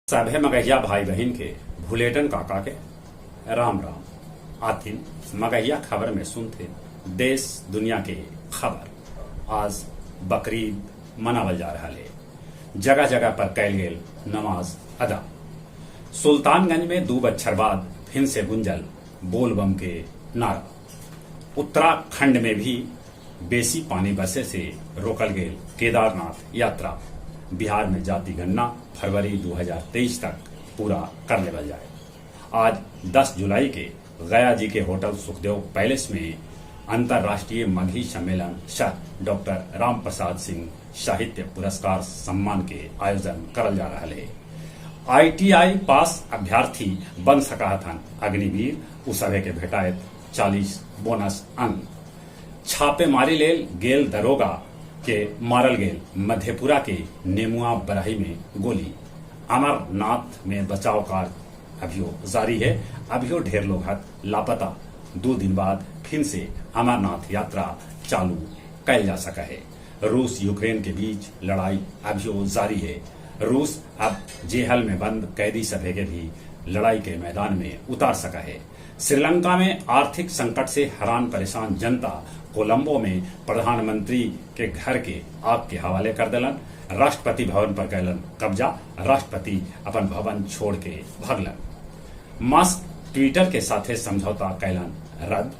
सभे मगहिया भाई बहन के भुलेटन काका के राम राम। आथिन मगहिया खबर में सुनते देश दुनिया के खबर। आज बकरीद मनावल जा रहा है। जगह जगह पर कैल गेल नमाज अदा। सुल्तानगंज में 2 बच्छर बाद फिर से गुंजल बोलबम के नारा। उत्तराखंड में भी बेसी पानी बरसे से रोकल गेल केदारनाथ यात्रा। बिहार में जाति गणना फरवरी 2023 तक पूरा कर लेवल जाए। आज 10 जुलाई के गया जी के होटल सुखदेव पैलेस में अंतर्राष्ट्रीय मगही सम्मेलन सह डॉक्टर राम प्रसाद सिंह साहित्य पुरस्कार सम्मान के आयोजन करल जा रहा है। ITI पास अभ्यर्थी बन सका हथन अग्निवीर उसभे के भेटायत 40 बोनस अंक। छापेमारी लेल गेल दरोगा के मारल गेल मधेपुरा के नेमुआ बराही में गोली। अमरनाथ में बचाव कार्य अभियो जारी है। अभियो ढेर लोग लापता। 2 दिन बाद फिर से अमरनाथ यात्रा चालू कैल जा सका है। रूस यूक्रेन के बीच लड़ाई अभियो जारी है। रूस अब जेहल में बंद कैदी सभे के भी लड़ाई के मैदान में उतार सका है। श्रीलंका में आर्थिक संकट से हैरान परेशान जनता कोलंबो में प्रधानमंत्री के घर के आग के हवाले कर दिलन। राष्ट्रपति भवन पर कैलन कब्जा। राष्ट्रपति अपन भवन छोड़ के भागलन। मस्क ट्विटर के साथे समझौता कैलन रद्द।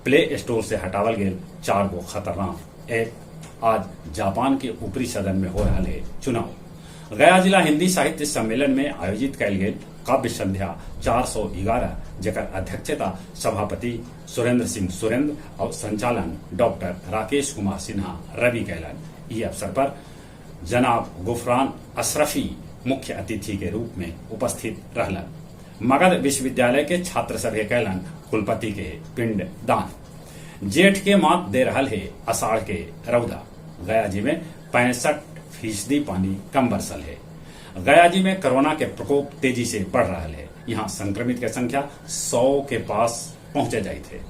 प्ले स्टोर से हटावल गेल 4 गो खतरनाक ऐप। आज जापान के ऊपरी सदन में हो रहा है चुनाव। गया जिला हिंदी साहित्य सम्मेलन में आयोजित कैल गेल काव्य संध्या 411 जेकर अध्यक्षता सभापति सुरेंद्र सिंह सुरेंद्र और संचालन डॉक्टर राकेश कुमार सिन्हा रवि कैलन। इस अवसर पर जनाब गुफरान अशरफी मुख्य अतिथि के रूप में उपस्थित रहलन। मगध विश्वविद्यालय के छात्र सभे कैलन कुलपति के पिंड दान। जेठ के मात दे रहल है आषाढ़ के रौदा। गया जी में 65% पानी कम बरसल है। गया जी में कोरोना के प्रकोप तेजी से बढ़ रहा है। यहाँ संक्रमित की संख्या 100 के पास पहुंचे जाये थे।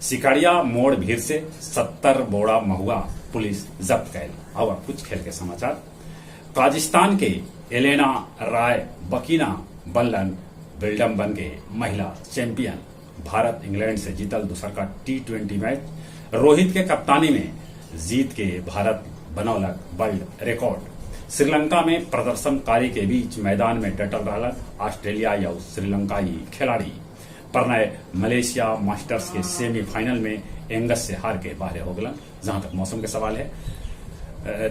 सिकड़िया मोड़ भीड़ से 70 बोड़ा महुआ पुलिस जब्त कैल। और कुछ खेल के समाचार। काजिस्तान के एलेना राय बकीना बनलन विल्डम्बन के महिला चैंपियन। भारत इंग्लैंड से जीतल दूसर का T20 मैच। रोहित के कप्तानी में जीत के भारत बनौलक वर्ल्ड रिकॉर्ड। श्रीलंका में प्रदर्शनकारी के बीच मैदान में डटल रहलन ऑस्ट्रेलिया या श्रीलंकाई खिलाड़ी। प्रणय मलेशिया मास्टर्स के सेमीफाइनल में एंगस से हार के बाहर हो गलन। जहां तक मौसम के सवाल है,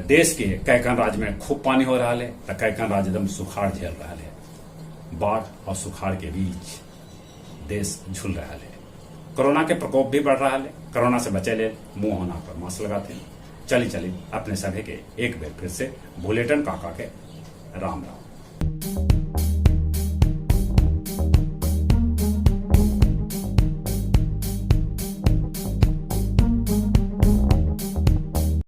देश के कैकन राज्य में खूब पानी हो रहा है तो कैकन राज्य एकदम सुखाड़ झेल रहा है। बाढ़ और सुखाड़ के बीच देश झूल रहा है। कोरोना के प्रकोप भी बढ़ रहा है। कोरोना से बचे ले मुंह होना पर मास्क लगाते हैं। चली अपने सभी के एक बेर फिर से भुलेटन काका के राम राम।